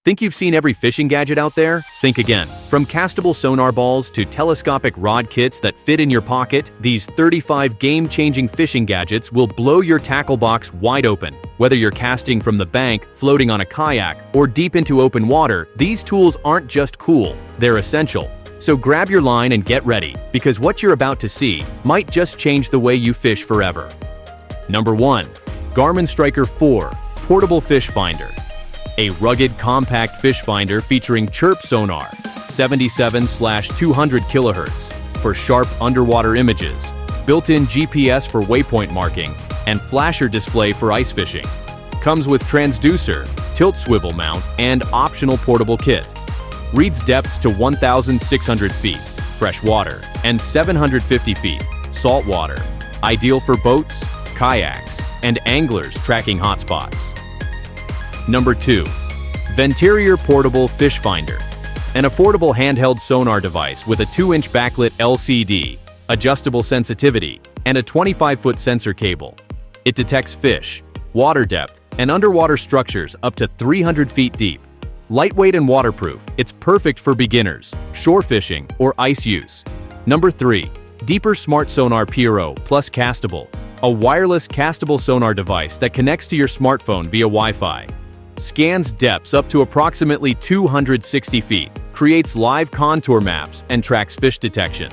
Think you've seen every fishing gadget out there? Think again. From castable sonar balls to telescopic rod kits that fit in your pocket, these 35 game-changing fishing gadgets will blow your tackle box wide open. Whether you're casting from the bank, floating on a kayak, or deep into open water, these tools aren't just cool, they're essential. So grab your line and get ready, because what you're about to see might just change the way you fish forever. Number 1. GARMIN Striker 4 Portable Fish Finder. A rugged, compact fish finder featuring chirp sonar, 77/200 kHz, for sharp underwater images, built-in GPS for waypoint marking, and flasher display for ice fishing. Comes with transducer, tilt swivel mount, and optional portable kit. Reads depths to 1,600 feet, fresh water, and 750 feet, salt water. Ideal for boats, kayaks, and anglers tracking hotspots. Number 2. VENTREIOR Portable Fish Finder. An affordable handheld sonar device with a 2-inch backlit LCD, adjustable sensitivity, and a 25-foot sensor cable. It detects fish, water depth, and underwater structures up to 300 feet deep. Lightweight and waterproof, it's perfect for beginners, shore fishing, or ice use. Number 3. Deeper Smart Sonar Pro Plus Castable. A wireless castable sonar device that connects to your smartphone via Wi-Fi. Scans depths up to approximately 260 feet, creates live contour maps, and tracks fish detection.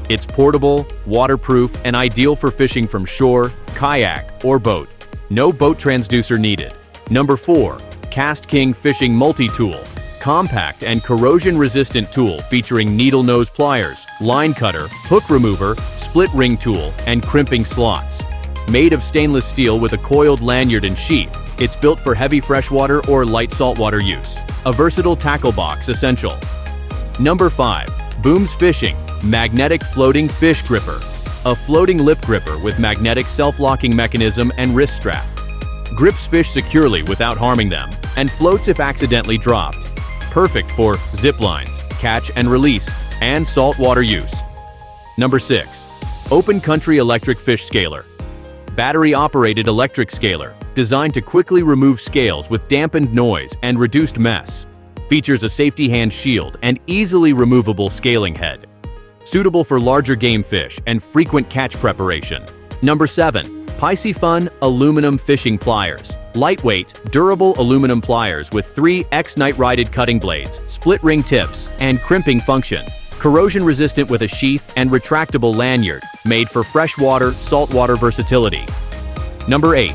It's portable, waterproof, and ideal for fishing from shore, kayak, or boat. No boat transducer needed. Number 4. KASTKING Fishing Multi-Tool. Compact and corrosion-resistant tool featuring needle nose pliers, line cutter, hook remover, split ring tool, and crimping slots. Made of stainless steel with a coiled lanyard and sheath, it's built for heavy freshwater or light saltwater use. A versatile tackle box essential. Number 5. Booms Fishing Magnetic Floating Fish Gripper. A floating lip gripper with magnetic self-locking mechanism and wrist strap. Grips fish securely without harming them, and floats if accidentally dropped. Perfect for zip lines, catch and release, and saltwater use. Number 6. Open Country Electric Fish Scaler. Battery-operated electric scaler, designed to quickly remove scales with dampened noise and reduced mess. Features a safety hand shield and easily removable scaling head. Suitable for larger game fish and frequent catch preparation. Number 7. PISCIFUN Aluminum Fishing Pliers. Lightweight, durable aluminum pliers with 3 X-Night-Righted cutting blades, split ring tips, and crimping function. Corrosion-resistant with a sheath and retractable lanyard, made for freshwater, saltwater versatility. Number 8.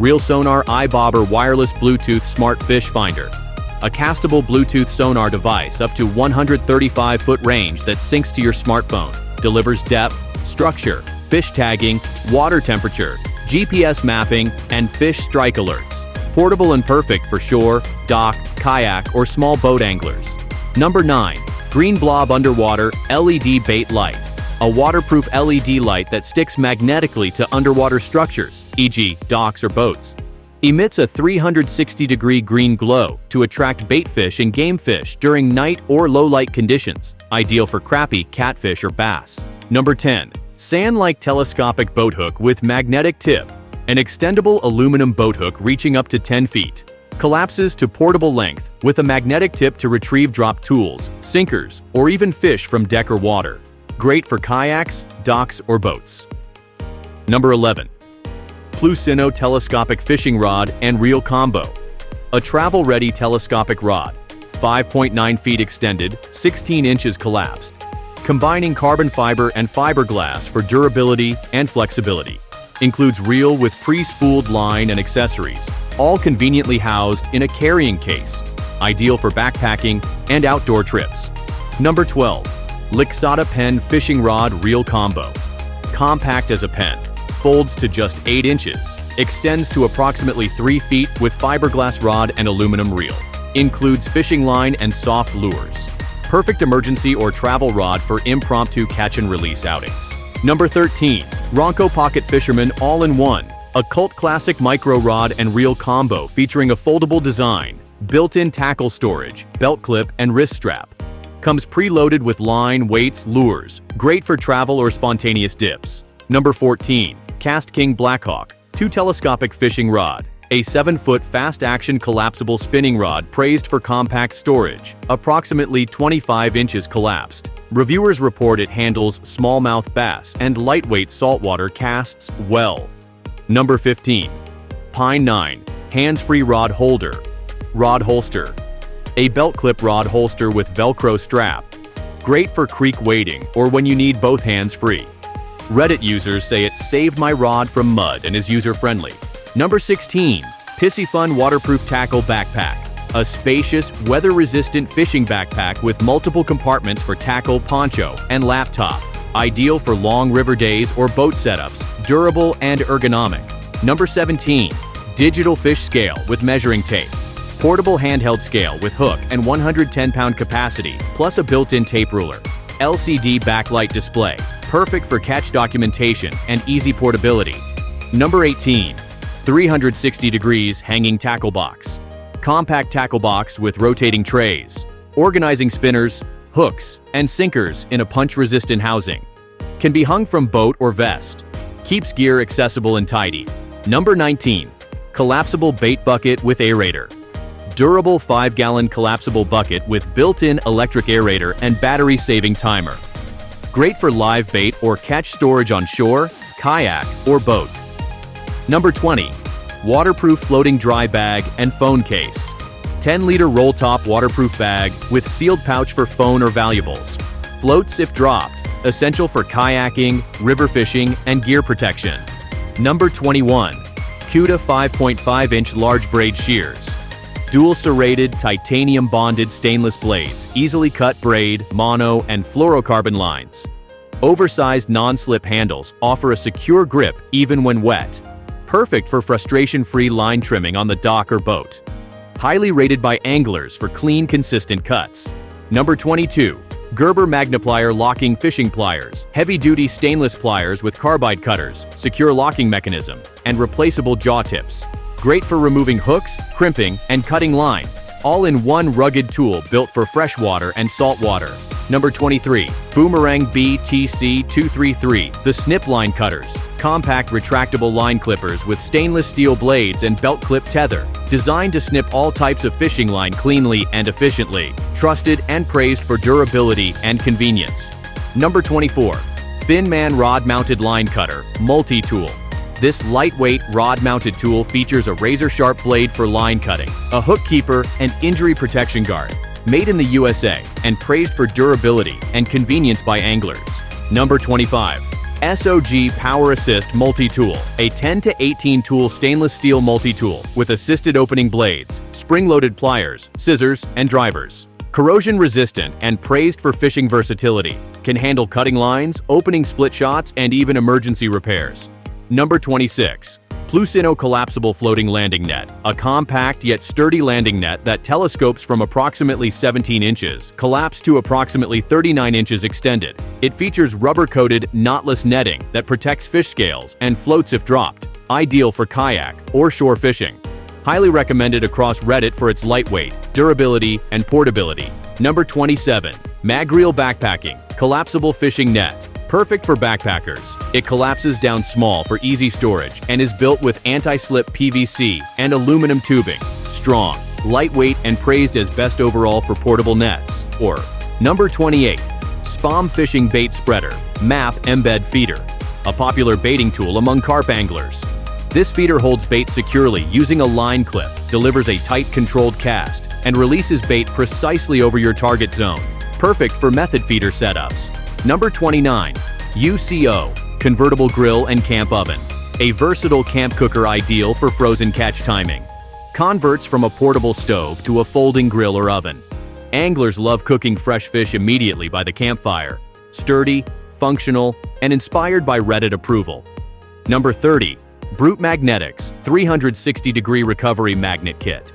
Real Sonar iBobber Wireless Bluetooth Smart Fish Finder. A castable Bluetooth sonar device up to 135-foot range that syncs to your smartphone, delivers depth, structure, fish tagging, water temperature, GPS mapping, and fish strike alerts. Portable and perfect for shore, dock, kayak, or small boat anglers. Number 9. Green Blob Underwater LED Bait Light. A waterproof LED light that sticks magnetically to underwater structures, e.g. docks or boats. Emits a 360-degree green glow to attract bait fish and game fish during night or low-light conditions, ideal for crappie, catfish, or bass. Number 10. Sand-like telescopic boat hook with magnetic tip. An extendable aluminum boat hook reaching up to 10 feet. Collapses to portable length with a magnetic tip to retrieve dropped tools, sinkers, or even fish from deck or water. Great for kayaks, docks, or boats. Number 11. PLUSINNO Telescopic Fishing Rod and Reel Combo. A travel-ready telescopic rod, 5.9 feet extended, 16 inches collapsed. Combining carbon fiber and fiberglass for durability and flexibility. Includes reel with pre-spooled line and accessories, all conveniently housed in a carrying case. Ideal for backpacking and outdoor trips. Number 12. LIXADA Pen Fishing Rod Reel Combo. Compact as a pen, folds to just 8 inches, extends to approximately 3 feet with fiberglass rod and aluminum reel. Includes fishing line and soft lures. Perfect emergency or travel rod for impromptu catch and release outings. Number 13. RONCO Pocket Fisherman All-in-One. A cult classic micro rod and reel combo featuring a foldable design, built-in tackle storage, belt clip, and wrist strap. Comes preloaded with line, weights, lures. Great for travel or spontaneous dips. Number 14. KASTKING BLACKKHAWK. 2 telescopic fishing rod, A 7-foot fast-action collapsible spinning rod praised for compact storage, approximately 25 inches collapsed. Reviewers report it handles smallmouth bass and lightweight saltwater casts well. Number 15. Pine 9 Hands-Free Rod Holder. Rod Holster. A belt clip rod holster with Velcro strap. Great for creek wading or when you need both hands free. Reddit users say it saved my rod from mud and is user-friendly. Number 16. PISCIFUN Waterproof Tackle Backpack. A spacious, weather-resistant fishing backpack with multiple compartments for tackle, poncho, and laptop. Ideal for long river days or boat setups, durable and ergonomic. Number 17. Digital fish scale with measuring tape. Portable handheld scale with hook and 110-pound capacity, plus a built-in tape ruler. LCD backlight display, perfect for catch documentation and easy portability. Number 18. 360 degrees hanging tackle box. Compact tackle box with rotating trays, organizing spinners, hooks, and sinkers in a punch-resistant housing. Can be hung from boat or vest. Keeps gear accessible and tidy. Number 19. Collapsible bait bucket with aerator. Durable 5-gallon collapsible bucket with built-in electric aerator and battery-saving timer. Great for live bait or catch storage on shore, kayak, or boat. Number 20. Waterproof floating dry bag and phone case. 10-liter roll-top waterproof bag with sealed pouch for phone or valuables. Floats if dropped, essential for kayaking, river fishing, and gear protection. Number 21. CUDA 5.5-inch large braid shears. Dual serrated, titanium-bonded stainless blades, easily cut braid, mono, and fluorocarbon lines. Oversized non-slip handles offer a secure grip even when wet. Perfect for frustration-free line trimming on the dock or boat. Highly rated by anglers for clean, consistent cuts. Number 22. GERBER MAGNIPLIER Locking Fishing Pliers. Heavy-duty stainless pliers with carbide cutters, secure locking mechanism, and replaceable jaw tips. Great for removing hooks, crimping, and cutting line. All in one rugged tool built for freshwater and saltwater. Number 23. BOOMERANG BTC233. The SNIP line cutters. Compact retractable line clippers with stainless steel blades and belt clip tether. Designed to snip all types of fishing line cleanly and efficiently. Trusted and praised for durability and convenience. Number 24. FINMAN Rod Mounted Line Cutter Multi-Tool. This lightweight rod-mounted tool features a razor-sharp blade for line cutting, a hook keeper, and injury protection guard. Made in the USA and praised for durability and convenience by anglers. Number 25. SOG Power Assist Multi-Tool. A 10 to 18 tool stainless steel multi-tool with assisted opening blades, spring-loaded pliers, scissors, and drivers. Corrosion resistant and praised for fishing versatility. Can handle cutting lines, opening split shots, and even emergency repairs. Number 26. PLUSINNO Collapsible Floating Landing Net. A compact yet sturdy landing net that telescopes from approximately 17 inches, collapsed to approximately 39 inches extended. It features rubber-coated, knotless netting that protects fish scales and floats if dropped. Ideal for kayak or shore fishing. Highly recommended across Reddit for its lightweight, durability, and portability. Number 27. MAGREEL Backpacking Collapsible Fishing Net. Perfect for backpackers. It collapses down small for easy storage and is built with anti-slip PVC and aluminum tubing. Strong, lightweight, and praised as best overall for portable nets. Or number 28. SPOM Fishing Bait Spreader MAP Embed Feeder. A popular baiting tool among carp anglers. This feeder holds bait securely using a line clip, delivers a tight controlled cast, and releases bait precisely over your target zone. Perfect for method feeder setups. Number 29. UCO Convertible Grill and Camp Oven. A versatile camp cooker ideal for frozen catch timing. Converts from a portable stove to a folding grill or oven. Anglers love cooking fresh fish immediately by the campfire. Sturdy, functional, and inspired by Reddit approval. Number 30. Brute Magnetics 360-degree recovery magnet kit.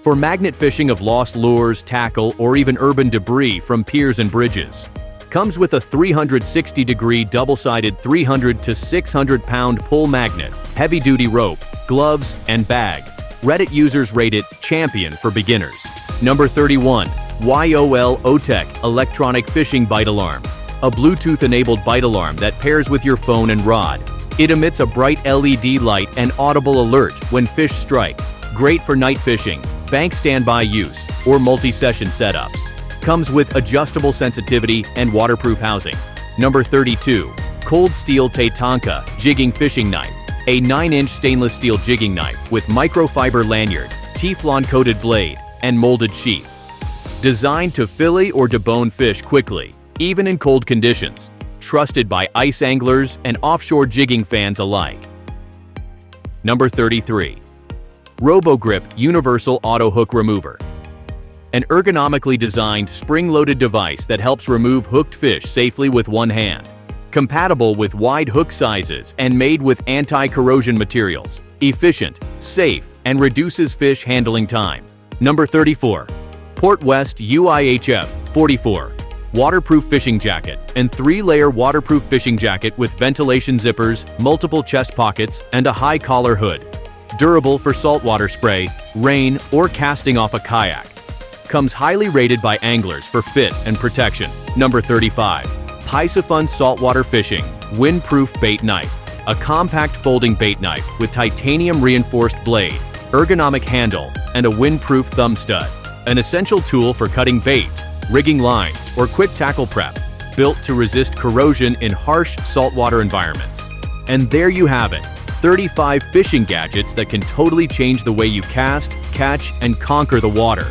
For magnet fishing of lost lures, tackle, or even urban debris from piers and bridges. Comes with a 360-degree double-sided 300 to 600-pound pull magnet, heavy-duty rope, gloves, and bag. Reddit users rate it champion for beginners. Number 31. YOL OTEC Electronic Fishing Bite Alarm. A Bluetooth-enabled bite alarm that pairs with your phone and rod. It emits a bright LED light and audible alert when fish strike. Great for night fishing, bank standby use, or multi-session setups. Comes with adjustable sensitivity and waterproof housing. Number 32. Cold Steel Tatanka Jigging Fishing Knife. A 9-inch stainless steel jigging knife with microfiber lanyard, Teflon-coated blade, and molded sheath. Designed to fillet or debone fish quickly, even in cold conditions. Trusted by ice anglers and offshore jigging fans alike. Number 33. RoboGrip Universal Auto Hook Remover. An ergonomically designed spring-loaded device that helps remove hooked fish safely with one hand. Compatible with wide hook sizes and made with anti-corrosion materials. Efficient, safe, and reduces fish handling time. Number 34. Port West UIHF 44. Waterproof fishing jacket and 3-layer waterproof fishing jacket with ventilation zippers, multiple chest pockets, and a high collar hood. Durable for saltwater spray, rain, or casting off a kayak. Comes highly rated by anglers for fit and protection. Number 35. PISCIFUN Saltwater Fishing Windproof Bait Knife. A compact folding bait knife with titanium reinforced blade, ergonomic handle, and a windproof thumb stud. An essential tool for cutting bait, rigging lines, or quick tackle prep. Built to resist corrosion in harsh saltwater environments. And there you have it. 35 fishing gadgets that can totally change the way you cast, catch, and conquer the water.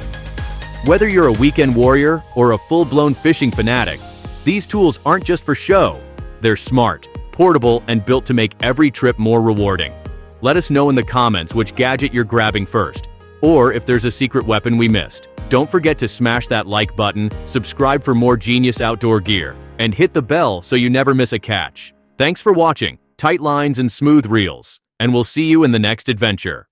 Whether you're a weekend warrior or a full-blown fishing fanatic, these tools aren't just for show. They're smart, portable, and built to make every trip more rewarding. Let us know in the comments which gadget you're grabbing first, or if there's a secret weapon we missed. Don't forget to smash that like button, subscribe for more genius outdoor gear, and hit the bell so you never miss a catch. Thanks for watching, tight lines and smooth reels, and we'll see you in the next adventure.